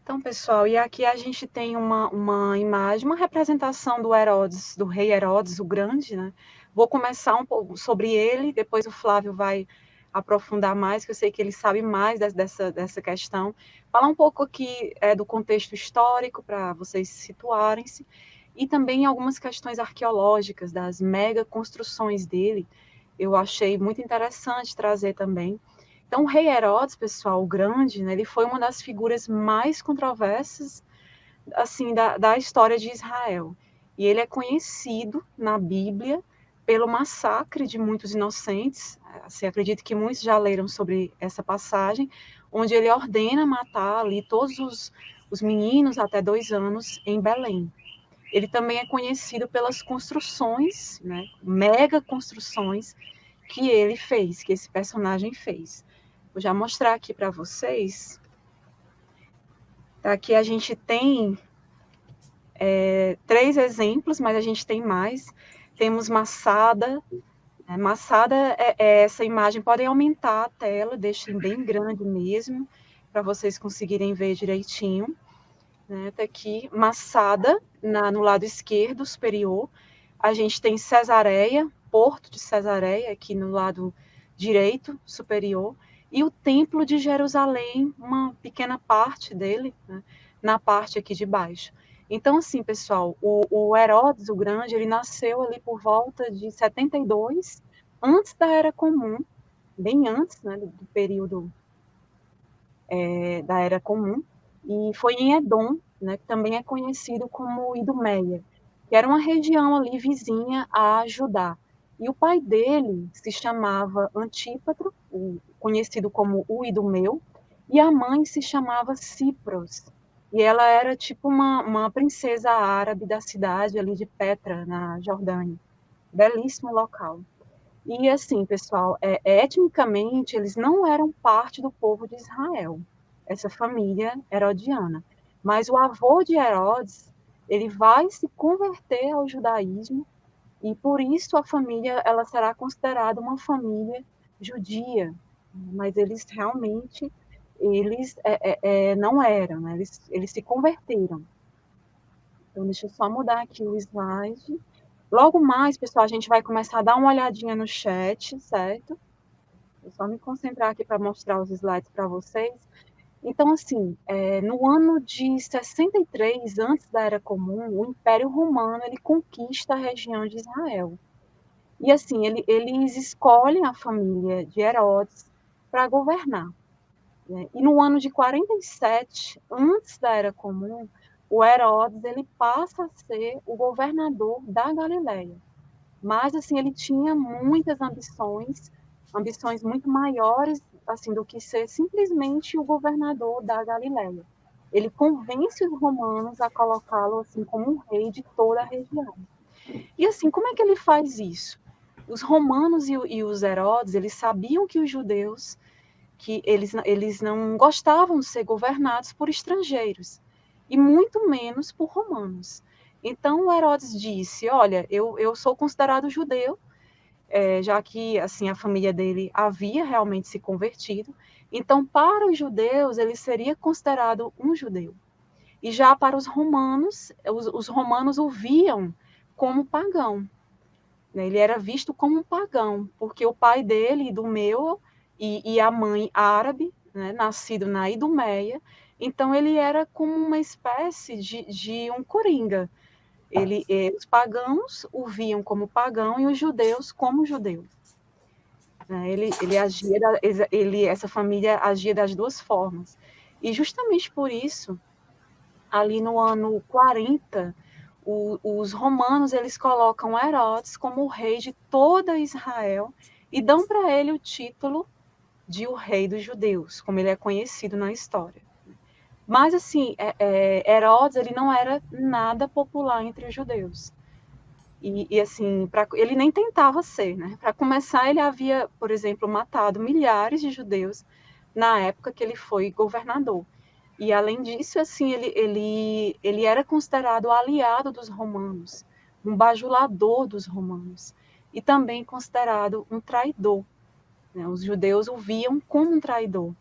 Então, pessoal, e aqui a gente tem uma imagem, uma representação do Herodes, do rei Herodes o Grande, né? Vou começar um pouco sobre ele, depois o Flávio vai aprofundar mais, que eu sei que ele sabe mais dessa questão. Falar um pouco aqui do contexto histórico, para vocês situarem-se, e também algumas questões arqueológicas, das mega construções dele, eu achei muito interessante trazer também. Então, o rei Herodes, pessoal, o Grande, né, ele foi uma das figuras mais controversas assim da história de Israel. E ele é conhecido na Bíblia pelo massacre de muitos inocentes. Assim, acredito que muitos já leram sobre essa passagem, onde ele ordena matar ali todos os meninos até 2 anos em Belém. Ele também é conhecido pelas construções, né, mega construções que ele fez, que esse personagem fez. Vou já mostrar aqui para vocês. Aqui a gente tem 3 exemplos, mas a gente tem mais. Temos Massada. Massada essa imagem, podem aumentar a tela, deixem bem grande mesmo, para vocês conseguirem ver direitinho. Tá aqui, Massada, no lado esquerdo, superior. A gente tem Cesareia, Porto de Cesareia, aqui no lado direito, superior. E o Templo de Jerusalém, uma pequena parte dele, né, na parte aqui de baixo. Então, assim, pessoal, o Herodes o Grande, ele nasceu ali por volta de 72, antes da Era Comum, bem antes, né, do período da Era Comum, e foi em Edom, né, que também é conhecido como Idumeia, que era uma região ali vizinha a Judá. E o pai dele se chamava Antípatro, conhecido como o Idumeu, e a mãe se chamava Cipros. E ela era tipo uma princesa árabe da cidade ali de Petra, na Jordânia. Belíssimo local. E assim, pessoal, etnicamente eles não eram parte do povo de Israel, essa família herodiana. Mas o avô de Herodes, ele vai se converter ao judaísmo e por isso a família ela será considerada uma família judia. Mas eles realmente não eram, né? Eles se converteram. Então deixa eu só mudar aqui o slide. Logo mais, pessoal, a gente vai começar a dar uma olhadinha no chat, certo? Vou só me concentrar aqui para mostrar os slides para vocês. Então, assim, no ano de 63, antes da Era Comum, o Império Romano ele conquista a região de Israel. E, assim, eles escolhem a família de Herodes para governar. Né? E no ano de 47, antes da Era Comum, o Herodes ele passa a ser o governador da Galileia. Mas, assim, ele tinha muitas ambições muito maiores, assim, do que ser simplesmente o governador da Galileia. Ele convence os romanos a colocá-lo, assim, como um rei de toda a região. E, assim, como é que ele faz isso? Os romanos e os Herodes, eles sabiam que os judeus, que eles não gostavam de ser governados por estrangeiros, e muito menos por romanos. Então, o Herodes disse, olha, eu sou considerado judeu, já que assim a família dele havia realmente se convertido. Então, para os judeus, ele seria considerado um judeu. E já para os romanos, os romanos o viam como pagão. Né? Ele era visto como um pagão, porque o pai dele, Idumeu, e a mãe árabe, né, nascido na Idumeia, então ele era como uma espécie de um coringa. Os pagãos o viam como pagão e os judeus como judeu. Essa família agia das duas formas. E justamente por isso, ali no ano 40, os romanos eles colocam Herodes como o rei de toda Israel e dão para ele o título de o rei dos judeus, como ele é conhecido na história. Mas assim, Herodes ele não era nada popular entre os judeus. E assim, ele nem tentava ser, né? Para começar, ele havia, por exemplo, matado milhares de judeus na época que ele foi governador. E além disso, assim, ele era considerado aliado dos romanos, um bajulador dos romanos, e também considerado um traidor. Né? Os judeus o viam como um traidor.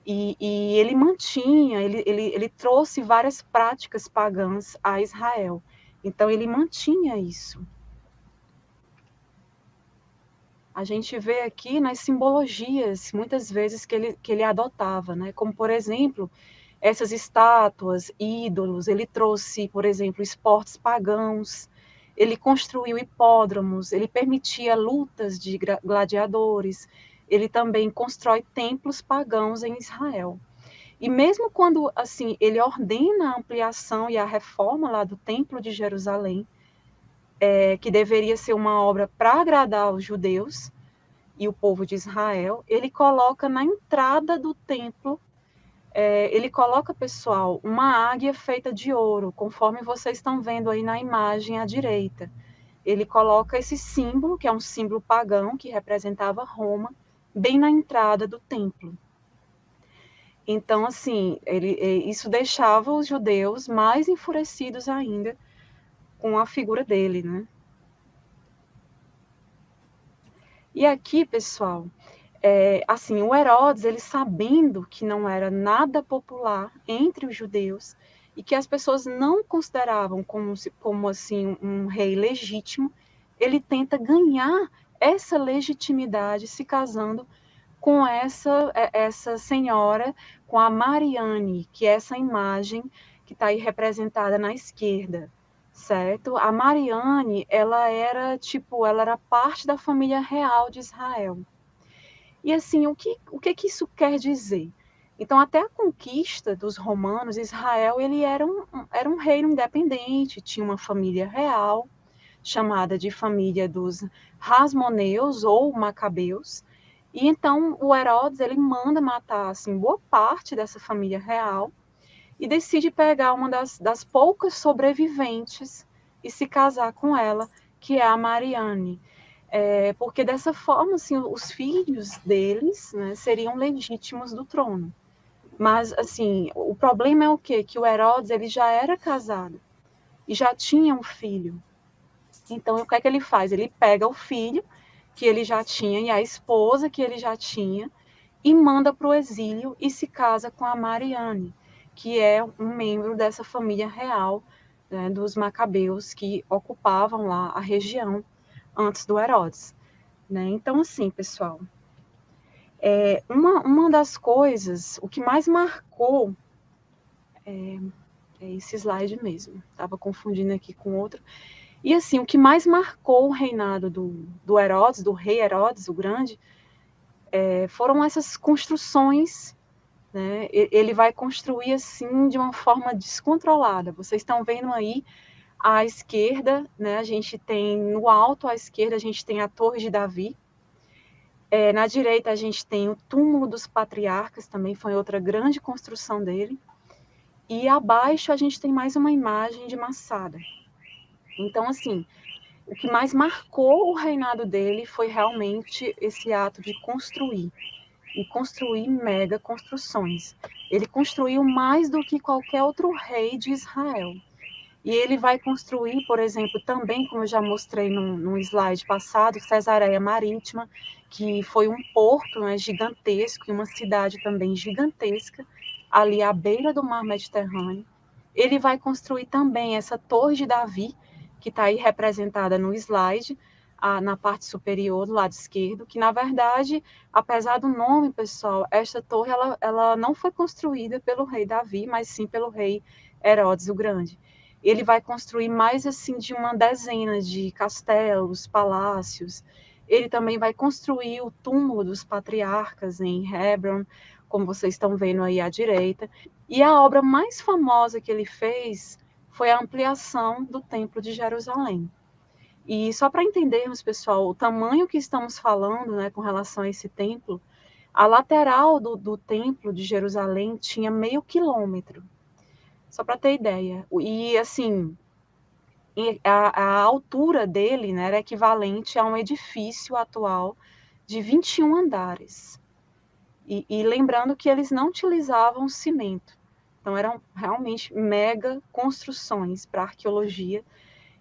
E ele mantinha, ele trouxe várias práticas pagãs a Israel. Então, ele mantinha isso. A gente vê aqui nas simbologias, muitas vezes, que ele adotava, né? Como, por exemplo, essas estátuas, ídolos, ele trouxe, por exemplo, esportes pagãos, ele construiu hipódromos, ele permitia lutas de gladiadores, ele também constrói templos pagãos em Israel. E mesmo quando, assim, ele ordena a ampliação e a reforma lá do Templo de Jerusalém, que deveria ser uma obra para agradar os judeus e o povo de Israel, ele coloca na entrada do templo, ele coloca, pessoal, uma águia feita de ouro, conforme vocês estão vendo aí na imagem à direita. Ele coloca esse símbolo, que é um símbolo pagão, que representava Roma, bem na entrada do templo. Então, assim, isso deixava os judeus mais enfurecidos ainda com a figura dele, né? E aqui, pessoal, assim, o Herodes, ele sabendo que não era nada popular entre os judeus e que as pessoas não consideravam como assim, um rei legítimo, ele tenta ganhar essa legitimidade se casando com essa senhora, com a Mariane, que é essa imagem que está aí representada na esquerda, certo? A Mariane, ela era parte da família real de Israel. E assim, o que isso quer dizer? Então, até a conquista dos romanos, Israel ele era um reino independente, tinha uma família real, chamada de família dos Hasmoneus ou Macabeus. E então o Herodes ele manda matar assim, boa parte dessa família real e decide pegar uma das poucas sobreviventes e se casar com ela, que é a Mariane. Porque dessa forma, assim, os filhos deles, né, seriam legítimos do trono. Mas, assim, o problema é o quê? Que o Herodes ele já era casado e já tinha um filho. Então, o que é que ele faz? Ele pega o filho que ele já tinha e a esposa que ele já tinha e manda para o exílio e se casa com a Mariane, que é um membro dessa família real, né, dos Macabeus que ocupavam lá a região antes do Herodes. Né? Então, assim, pessoal, uma das coisas, o que mais marcou, é esse slide mesmo, estava confundindo aqui com outro, e assim, o que mais marcou o reinado do Herodes, do rei Herodes, o Grande, foram essas construções, né? Ele vai construir assim de uma forma descontrolada. Vocês estão vendo aí à esquerda, né? A gente tem no alto à esquerda a gente tem a Torre de Davi. Na direita a gente tem o túmulo dos patriarcas, também foi outra grande construção dele. E abaixo a gente tem mais uma imagem de Massada. Então, assim, o que mais marcou o reinado dele foi realmente esse ato de construir, e construir mega construções. Ele construiu mais do que qualquer outro rei de Israel. E ele vai construir, por exemplo, também, como eu já mostrei num slide passado, Cesareia Marítima, que foi um porto, né, gigantesco, e uma cidade também gigantesca, ali à beira do mar Mediterrâneo. Ele vai construir também essa Torre de Davi, que está aí representada no slide, na parte superior, do lado esquerdo, que, na verdade, apesar do nome, pessoal, esta torre ela não foi construída pelo rei Davi, mas sim pelo rei Herodes o Grande. Ele vai construir mais assim de uma dezena de castelos, palácios. Ele também vai construir o túmulo dos patriarcas em Hebron, como vocês estão vendo aí à direita. E a obra mais famosa que ele fez foi a ampliação do Templo de Jerusalém. E só para entendermos, pessoal, o tamanho que estamos falando, né, com relação a esse templo, a lateral do Templo de Jerusalém tinha meio quilômetro. Só para ter ideia. E, assim, a altura dele, né, era equivalente a um edifício atual de 21 andares. E lembrando que eles não utilizavam cimento. Então, eram realmente mega construções para arqueologia.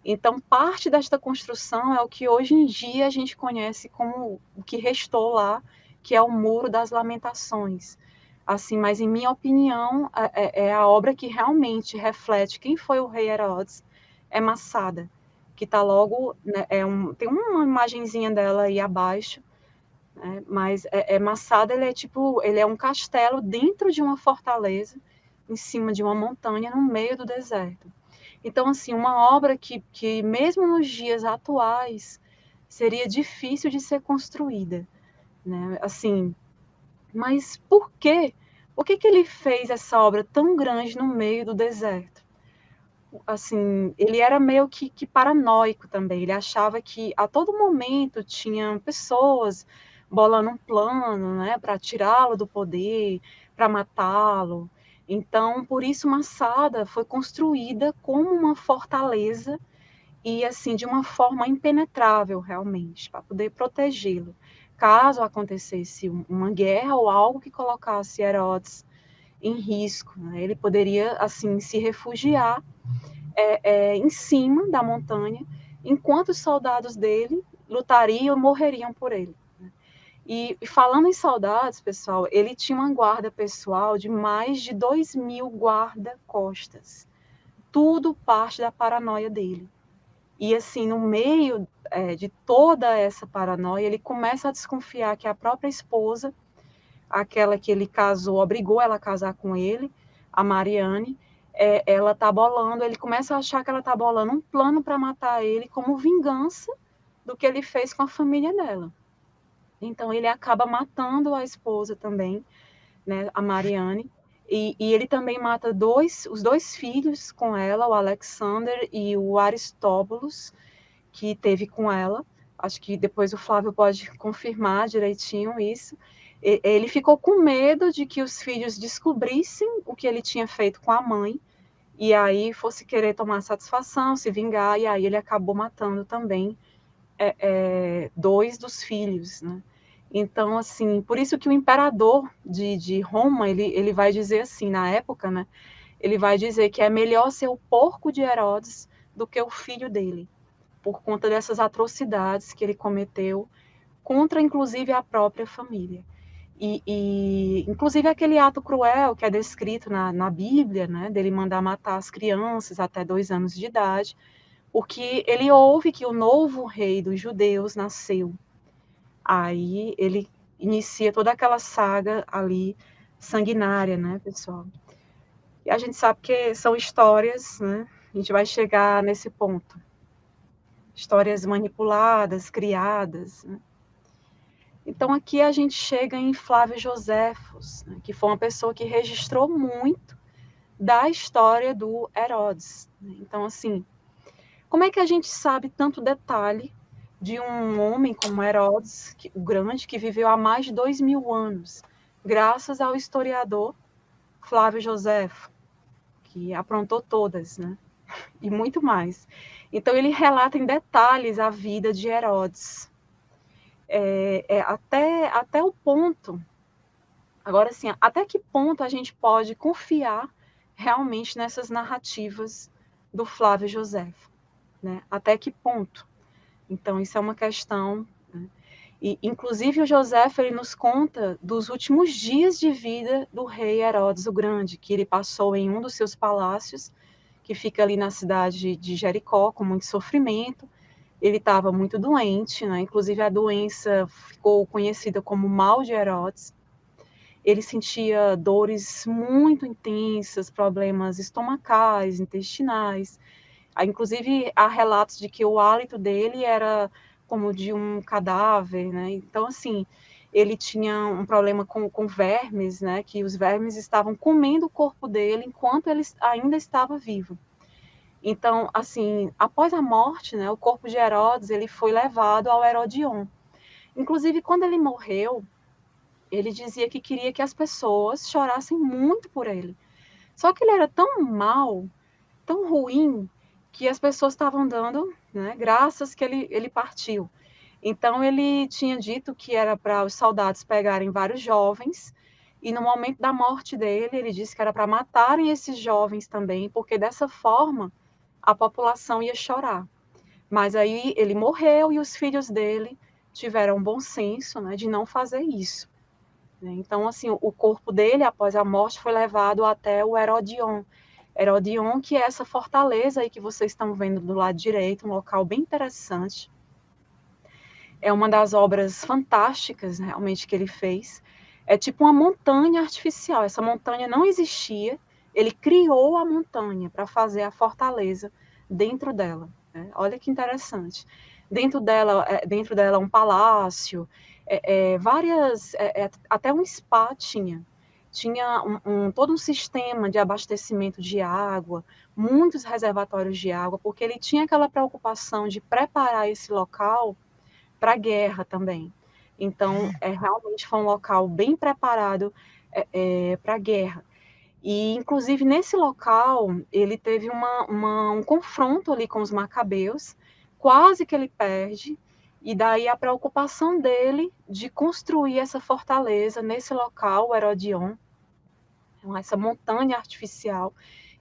Então, parte desta construção é o que hoje em dia a gente conhece como o que restou lá, que é o Muro das Lamentações. assim, mas em minha opinião, é a obra que realmente reflete quem foi o rei Herodes, é Massada, que está logo, né, tem uma imagenzinha dela aí abaixo, né, mas Massada, ele é um castelo dentro de uma fortaleza, em cima de uma montanha, no meio do deserto. Então, assim, uma obra que mesmo nos dias atuais, seria difícil de ser construída, né? Assim, mas por quê? Por que que ele fez essa obra tão grande no meio do deserto? Assim, ele era meio que paranoico também. Ele achava que a todo momento tinham pessoas bolando um plano, né, para tirá-lo do poder, para matá-lo. Então, por isso Massada foi construída como uma fortaleza e assim de uma forma impenetrável realmente, para poder protegê-lo. Caso acontecesse uma guerra ou algo que colocasse Herodes em risco, né, ele poderia assim se refugiar em cima da montanha, enquanto os soldados dele lutariam e morreriam por ele. E falando em soldados, pessoal, ele tinha uma guarda pessoal de mais de 2.000 guarda-costas. Tudo parte da paranoia dele. E assim, no meio de toda essa paranoia, ele começa a desconfiar que a própria esposa, aquela que ele casou, obrigou ela a casar com ele, a Mariane, ela está bolando, ele começa a achar que ela está bolando um plano para matar ele como vingança do que ele fez com a família dela. Então ele acaba matando a esposa também, né, a Mariane, e ele também mata os dois filhos com ela, o Alexander e o Aristóbulos, que teve com ela. Acho que depois o Flávio pode confirmar direitinho isso. Ele ficou com medo de que os filhos descobrissem o que ele tinha feito com a mãe, e aí fosse querer tomar satisfação, se vingar, e aí ele acabou matando também dois dos filhos, né? Então, assim, por isso que o imperador de Roma, ele vai dizer assim, na época, né? Ele vai dizer que é melhor ser o porco de Herodes do que o filho dele, por conta dessas atrocidades que ele cometeu contra, inclusive, a própria família. Inclusive, aquele ato cruel que é descrito na Bíblia, né, dele mandar matar as crianças até 2 anos de idade, porque ele ouve que o novo rei dos judeus nasceu. Aí ele inicia toda aquela saga ali sanguinária, né, pessoal? E a gente sabe que são histórias, né? A gente vai chegar nesse ponto. Histórias manipuladas, criadas, né? Então aqui a gente chega em Flávio Joséfos, né, que foi uma pessoa que registrou muito da história do Herodes, né? Então, assim, como é que a gente sabe tanto detalhe de um homem como Herodes, o Grande, que viveu há mais de 2.000 anos, graças ao historiador Flávio Joséfo, que aprontou todas, né? E muito mais. Então ele relata em detalhes a vida de Herodes, até o ponto. Agora, assim, até que ponto a gente pode confiar realmente nessas narrativas do Flávio Joséfo, né? Até que ponto? Então, isso é uma questão, né? E, inclusive, o Joséfo, ele nos conta dos últimos dias de vida do rei Herodes o Grande, que ele passou em um dos seus palácios, que fica ali na cidade de Jericó, com muito sofrimento. Ele estava muito doente, né? Inclusive, a doença ficou conhecida como mal de Herodes. Ele sentia dores muito intensas, problemas estomacais, intestinais. Inclusive, há relatos de que o hálito dele era como de um cadáver, né? Então, assim, ele tinha um problema com vermes, né? Que os vermes estavam comendo o corpo dele enquanto ele ainda estava vivo. Então, assim, após a morte, né? O corpo de Herodes, ele foi levado ao Herodion. Inclusive, quando ele morreu, ele dizia que queria que as pessoas chorassem muito por ele. Só que ele era tão mal, tão ruim, que as pessoas estavam dando, né, graças que ele partiu. Então ele tinha dito que era para os soldados pegarem vários jovens, e no momento da morte dele, ele disse que era para matarem esses jovens também, porque dessa forma a população ia chorar. Mas aí ele morreu e os filhos dele tiveram bom senso, né, de não fazer isso. né? Então, assim, o corpo dele, após a morte, foi levado até o Herodion. Herodion, que é essa fortaleza aí que vocês estão vendo do lado direito, um local bem interessante. É uma das obras fantásticas, né, realmente, que ele fez. É tipo uma montanha artificial. Essa montanha não existia. Ele criou a montanha para fazer a fortaleza dentro dela, né? Olha que interessante. Dentro dela um palácio, várias, até um spa tinha todo um sistema de abastecimento de água, muitos reservatórios de água, porque ele tinha aquela preocupação de preparar esse local para a guerra também. Então, realmente foi um local bem preparado para a guerra. E, inclusive, nesse local, ele teve um confronto ali com os macabeus, quase que ele perde, e daí a preocupação dele de construir essa fortaleza nesse local, o Herodion, essa montanha artificial.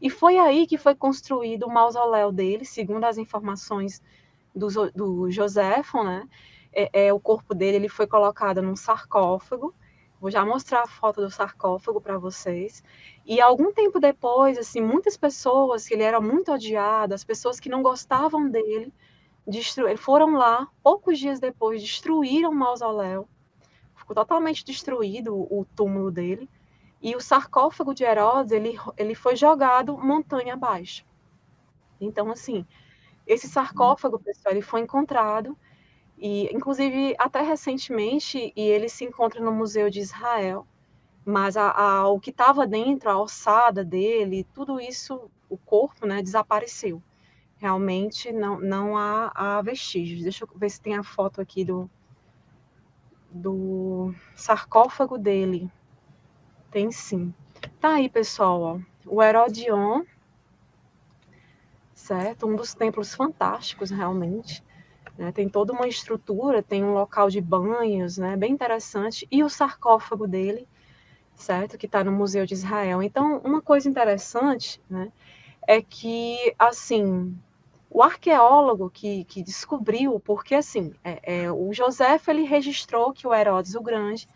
E foi aí que foi construído o mausoléu dele, segundo as informações do Joséfo, né? O corpo dele ele foi colocado num sarcófago. Vou já mostrar a foto do sarcófago para vocês. E algum tempo depois, assim, muitas pessoas que ele era muito odiado, as pessoas que não gostavam dele, foram lá, poucos dias depois, destruíram o mausoléu. Ficou totalmente destruído o túmulo dele. E o sarcófago de Herodes, ele foi jogado montanha abaixo. Então, assim, esse sarcófago, pessoal, ele foi encontrado, e inclusive até recentemente, e ele se encontra no Museu de Israel, mas o que estava dentro, a ossada dele, tudo isso, o corpo, né, desapareceu. Realmente não há vestígios. Deixa eu ver se tem a foto aqui do sarcófago dele. Tem sim. Tá aí, pessoal, ó, o Herodion, certo? Um dos templos fantásticos, realmente. Né? Tem toda uma estrutura, tem um local de banhos, né? Bem interessante. E o sarcófago dele, certo? Que está no Museu de Israel. Então, uma coisa interessante, né? É que, assim, o arqueólogo que descobriu, porque, assim, o Joséfo, ele registrou que o Herodes o Grande,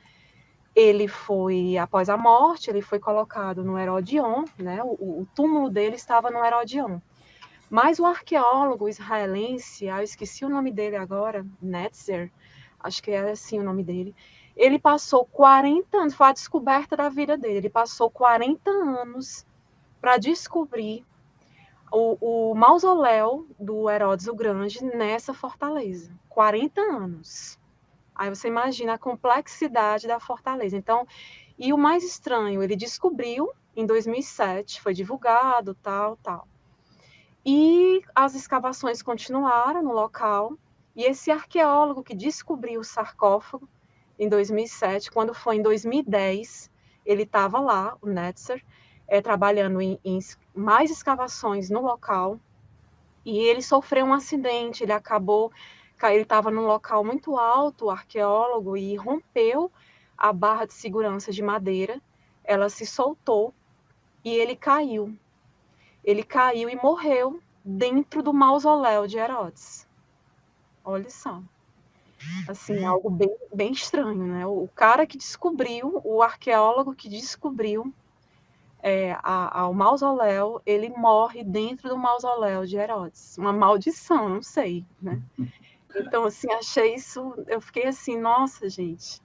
ele foi, após a morte, ele foi colocado no Herodion, né? O túmulo dele estava no Herodion. Mas o arqueólogo israelense, eu esqueci o nome dele agora, Netzer, acho que é assim o nome dele, ele passou 40 anos, foi a descoberta da vida dele, ele passou 40 anos para descobrir o mausoléu do Herodes o Grande nessa fortaleza. 40 anos. Aí você imagina a complexidade da fortaleza. Então, e o mais estranho, ele descobriu em 2007, foi divulgado, tal. E as escavações continuaram no local, e esse arqueólogo que descobriu o sarcófago em 2007, quando foi em 2010, ele estava lá, o Netzer, trabalhando em mais escavações no local, e ele sofreu um acidente, ele estava num local muito alto, o arqueólogo, e rompeu a barra de segurança de madeira, ela se soltou, e ele caiu. Ele caiu e morreu dentro do mausoléu de Herodes. Olha só. Assim, algo bem, bem estranho, né? O cara que descobriu, o arqueólogo que descobriu o mausoléu, ele morre dentro do mausoléu de Herodes. Uma maldição, não sei, né? Então, assim, achei isso, eu fiquei assim, nossa, gente,